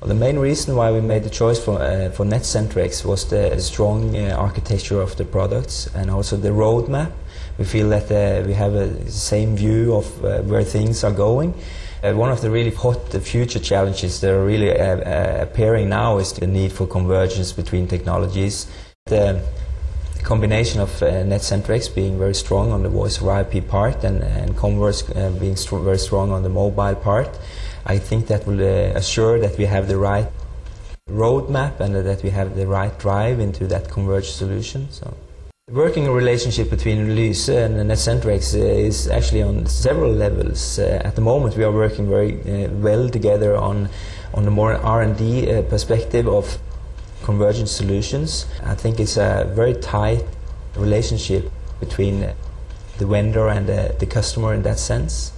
Well, the main reason why we made the choice for Netcentric was the strong architecture of the products and also the roadmap. We feel that we have the same view of where things are going. One of the really hot future challenges that are really appearing now is the need for convergence between technologies. The combination of Netcentric being very strong on the voice over IP part and Converse being very strong on the mobile part, I think that will assure that we have the right roadmap and that we have the right drive into that converged solution. So, the working relationship between Lyse and Netcentric is actually on several levels. At the moment we are working very well together on the more R&D perspective of convergent solutions. I think it's a very tight relationship between the vendor and the customer in that sense.